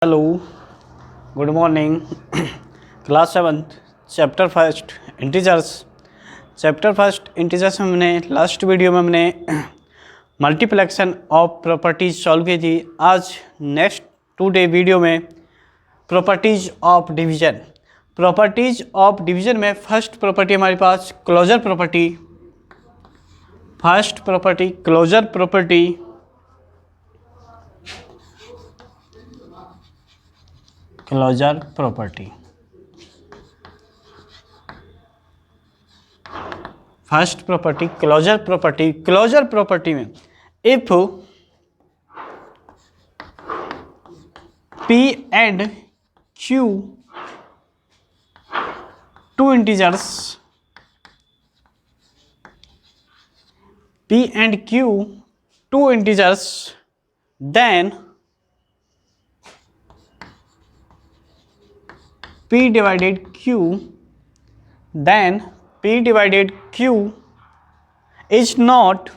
Hello, good morning. Class 7th chapter first integers. Chapter first integers में हमने last video में हमने मल्टीप्लेक्शन of properties solve की थी। आज नेक्स्ट टुडे वीडियो में properties of division. Properties of division में फर्स्ट प्रॉपर्टी हमारे पास closure property. First property closure property. Closure property first property closure property. Closure property में if P and Q two integers, P and Q two integers, then P divided Q, then P divided Q is not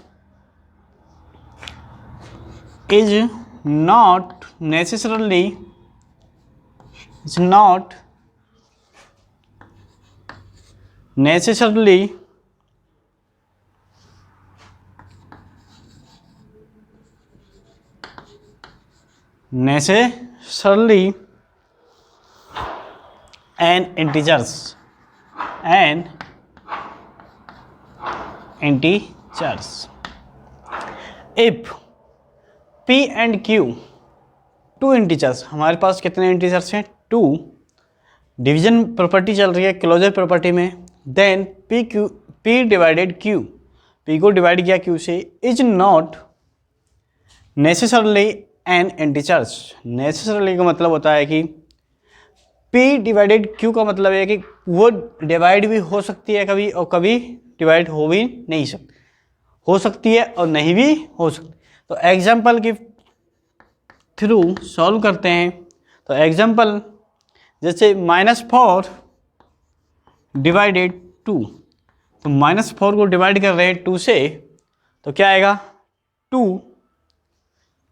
necessarily an integers if P and Q two integers, हमारे पास कितने integers हैं? To. Division property चल रही है closure property में। Then P divided Q, P को divide किया Q से, is not necessarily an integers. Necessarily का मतलब होता है कि P डिवाइडेड Q का मतलब है कि वो डिवाइड भी हो सकती है कभी और कभी डिवाइड हो भी नहीं सकती, हो सकती है और नहीं भी हो सकती। तो एग्जाम्पल की थ्रू सॉल्व करते हैं। तो एग्जाम्पल जैसे -4 डिवाइडेड 2, तो -4 को डिवाइड कर रहे हैं 2 से, तो क्या आएगा? 2,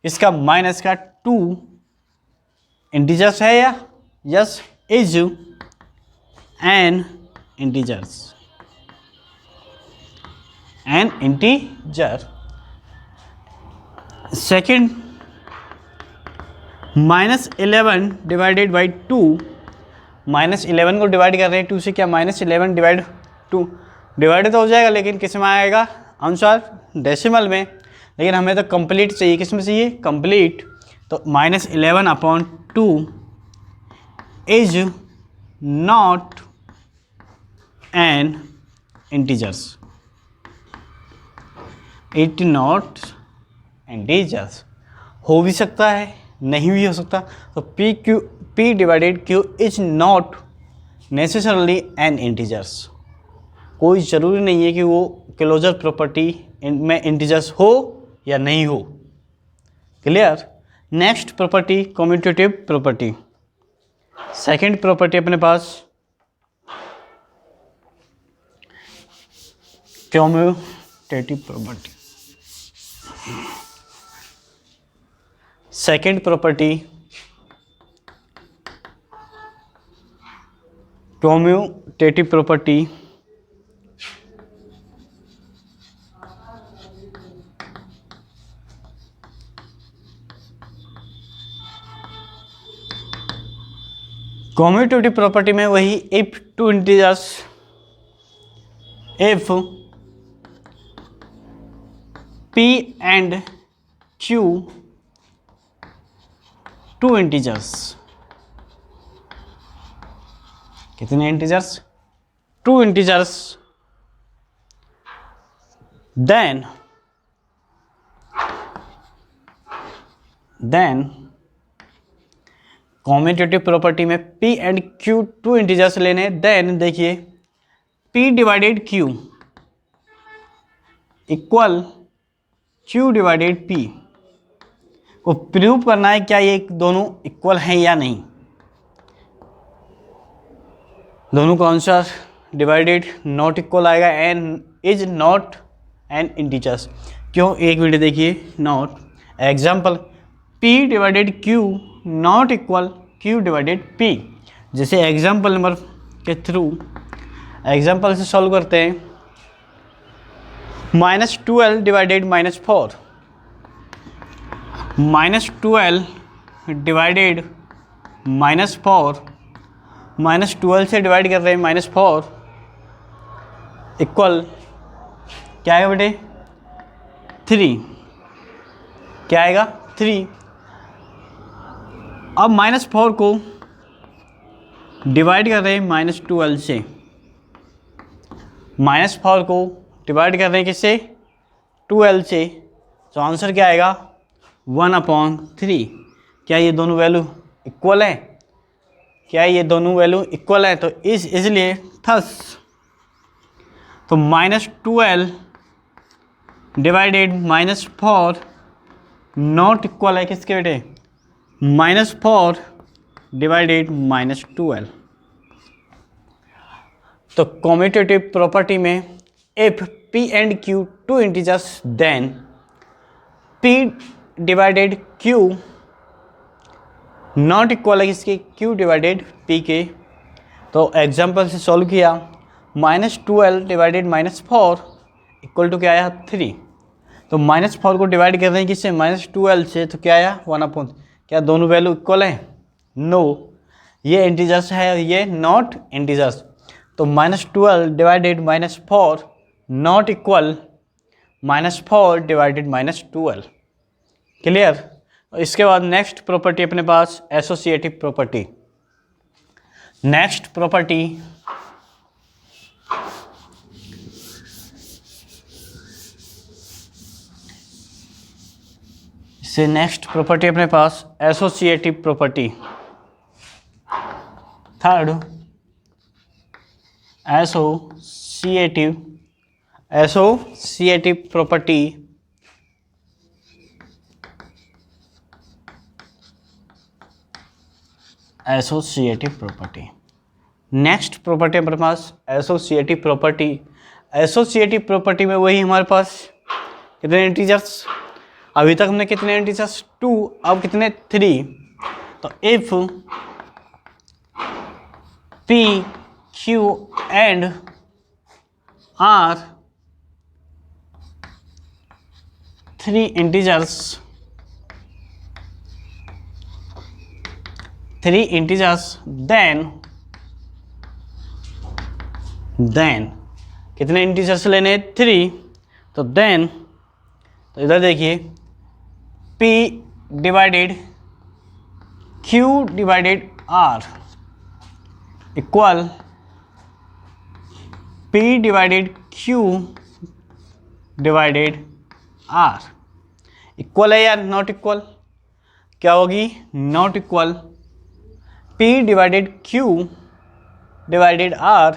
इसका माइनस का 2 इंटीजर्स है या? Yes, is an integers, N integer. Second, -11 divided by 2, -11 को डिवाइड कर रहे हैं 2 से, क्या -11 डिवाइड 2 डिवाइड तो हो जाएगा, लेकिन किस में आएगा आंसर? डेसिमल में। लेकिन हमें तो कंप्लीट चाहिए। किस में चाहिए? कंप्लीट। तो -11/2 is not an integers, it not integers. हो भी सकता है, नहीं भी हो सकता। तो P divided Q is not necessarily an integers. कोई ज़रूरी नहीं है कि वो क्लोजर प्रॉपर्टी में इंटीजर्स हो या नहीं हो। Clear? Next property commutative property. Second property अपने पास commutative property. Second property commutative property. Commutative property में वही if two integers, if P and Q two integers, कितने integers? Two integers. Then commutative property में P and Q two integers लेने। Then देखिए P divided Q equal Q divided P को prove करना है क्या ये दोनों इक्वल हैं या नहीं। दोनों का आंसर डिवाइडेड नॉट इक्वल आएगा। An is not an integers. क्यों? एक वीडियो देखिए। Not example P divided Q not equal Q divided P. जैसे एग्जाम्पल नंबर के थ्रू एग्जाम्पल से सॉल्व करते हैं। -12 डिवाइडेड -4, -12 डिवाइडेड -4, -12 से डिवाइड कर रहे हैं -4 इक्वल क्या आएगा बेटे 3, क्या आएगा 3। अब -4 को डिवाइड कर रहे हैं -12 से, -4 को डिवाइड कर रहे हैं किससे 12 से, तो आंसर क्या आएगा 1/3। क्या ये दोनों वैल्यू इक्वल है? क्या ये दोनों वैल्यू इक्वल है? तो इसलिए थस तो -12 डिवाइडेड -4 नॉट इक्वल है किसके बेटे -4 डिवाइडेड -12। तो कम्यूटेटिव प्रॉपर्टी में if p and q two integers then p divided q not equal है किसके q डिवाइडेड p के। तो एग्जांपल से सॉल्व किया, -12 डिवाइडेड -4 इक्वल टू क्या आया 3। तो -4 को डिवाइड कर रहे हैं किससे -12 से, तो क्या आया 1/। क्या दोनों वैल्यू इक्वल है? नो, ये इंटीजर्स है और ये नॉट इंटीजर्स। तो -12 divided -4 not equal -4 divided -12। Clear? इसके बाद नेक्स्ट प्रॉपर्टी अपने पास एसोसिएटिव प्रॉपर्टी। नेक्स्ट प्रॉपर्टी से नेक्स्ट प्रॉपर्टी अपने पास associative property. Third associative property next property हमारे पास एसोसिएटिव प्रॉपर्टी में वही हमारे पास कितने इंटीजर्स, अभी तक हमने कितने इंटीजर्स 2, अब कितने 3। तो if p q and r 3 integers then कितने इंटीजर्स लेने 3। तो देन तो इधर देखिए p divided q divided r equal p divided q divided r equal है या नॉट इक्वल? क्या होगी not equal. p divided q divided r,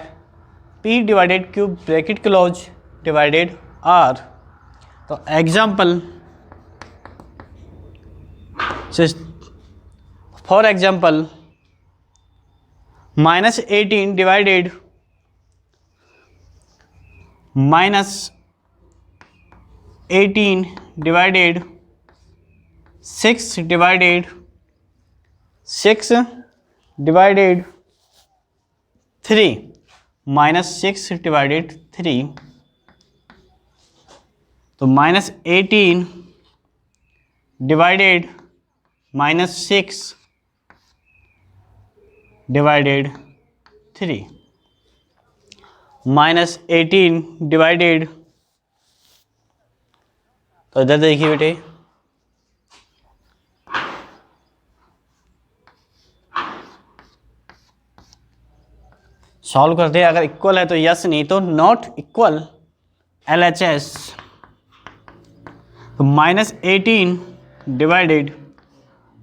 p divided q bracket close divided r। तो example for example -18 divided -18 divided 6 divided 3 -6 divided 3। तो -18 divided -6 divided 3, -18 divided, तो इधर देखिए बेटे सॉल्व करते हैं। अगर इक्वल है तो यस, नहीं तो नॉट इक्वल LHS। तो -18 divided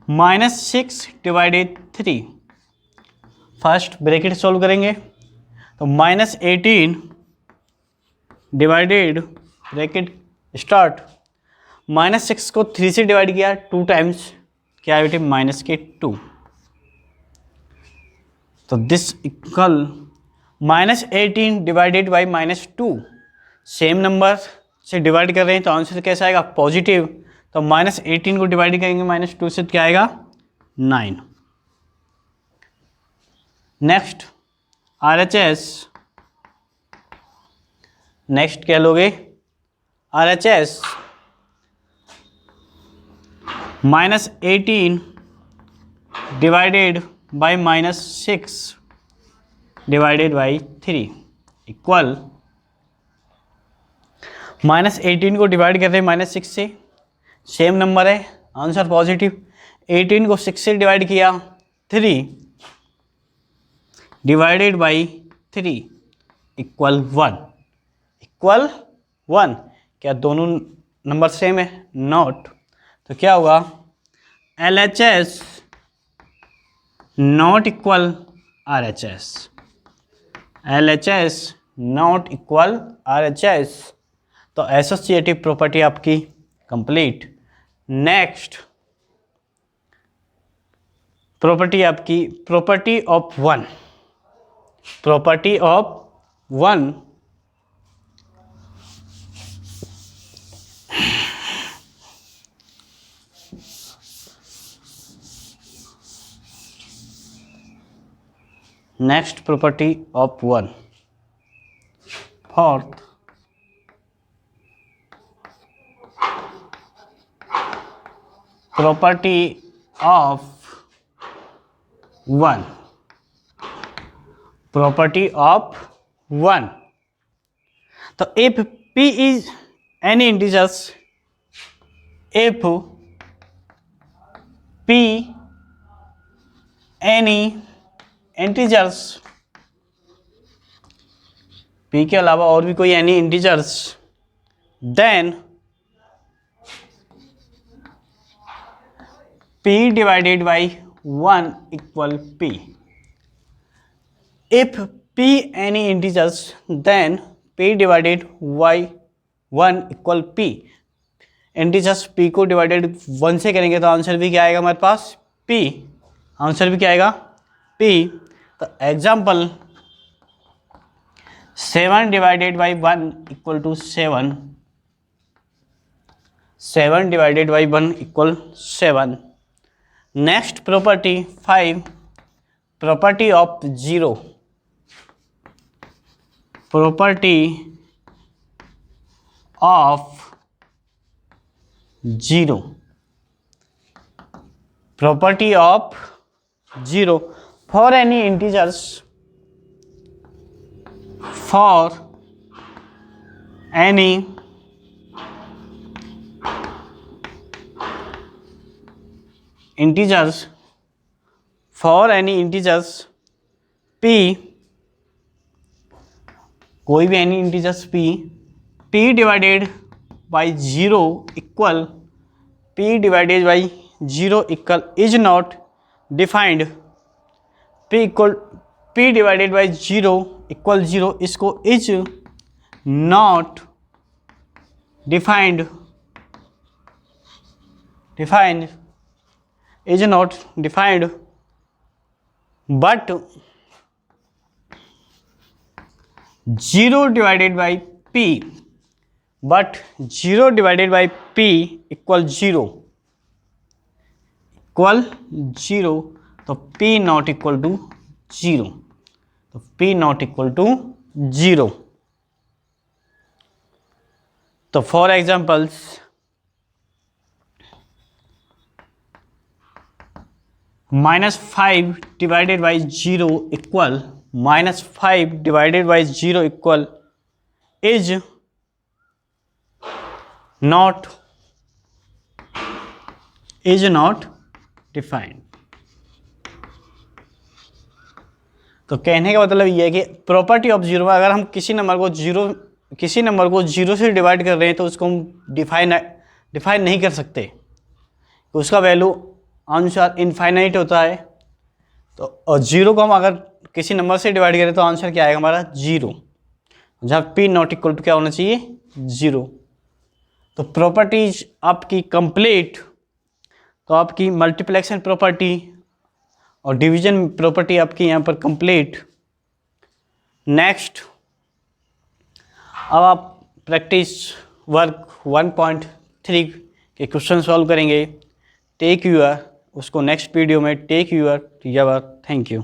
-6 divided 3, first bracket solve करेंगे। तो -18 डिवाइडेड ब्रैकेट स्टार्ट, -6 को 3 से डिवाइड किया 2 टाइम्स, क्या है बेटे -2। तो this equal -18 divided by -2, same number से डिवाइड कर रहे हैं तो आंसर कैसा आएगा पॉजिटिव। तो -18 को डिवाइड करेंगे -2 से, क्या आएगा 9। नेक्स्ट RHS, नेक्स्ट क्या लोगे RHS -18 divided by -6 divided by 3 equal, -18 को डिवाइड कर रहे हैं -6 से, सेम नंबर है, आंसर पॉजिटिव। 18 को 6 से डिवाइड किया 3 डिवाइडेड बाई 3 इक्वल 1, इक्वल 1। क्या दोनों नंबर सेम है? नॉट। तो क्या होगा LHS not equal RHS, LHS not equal RHS। तो एसोसिएटिव प्रॉपर्टी आपकी कंप्लीट। नेक्स्ट प्रॉपर्टी आपकी property of 1, property of 1। Next property of 1, fourth property of 1, property of 1। तो if P is any integers, if P any integers, P के अलावा और भी कोई any integers, then P divided by 1 equal P। If P any integers then P divided by 1 equal P। Integers P को divided 1 से करेंगे तो answer भी क्या आएगा हमारे पास? P। आंसर भी क्या आएगा? P। तो example 7 divided by 1 equal to 7, 7 divided by 1 equal 7। Next property 5, property of 0, property of 0, property of 0 for any integers, for any integers, for any integers P, कोई भी any integers P divided by 0 equal, P divided by 0 equal is not defined. P divided by 0 equal 0, इसको is not defined, defined is not defined, but 0 divided by P, but 0 divided by P equal 0, equal 0। तो P not equal to 0, तो P not equal to 0। तो for examples -5 divided by 0 equal, -5 divided by 0 equal is not defined. तो कहने का मतलब ये है कि प्रॉपर्टी ऑफ 0 में अगर हम किसी नंबर को 0 से डिवाइड कर रहे हैं तो उसको हम डिफाइन नहीं कर सकते, उसका वैल्यू आंसर इनफाइनाइट होता है। तो 0 को हम अगर किसी नंबर से डिवाइड करें तो आंसर क्या आएगा हमारा? 0, जहाँ P नॉट इक्वल टू क्या होना चाहिए? 0। तो प्रॉपर्टीज आपकी कंप्लीट। तो आपकी मल्टीप्लेक्शन प्रॉपर्टी और डिवीजन प्रॉपर्टी आपकी यहाँ पर कंप्लीट। नेक्स्ट अब आप प्रैक्टिस वर्क 1.3 के क्वेश्चन सॉल्व करेंगे। टेक योर उसको नेक्स्ट वीडियो में टेक यूर थैंक यू।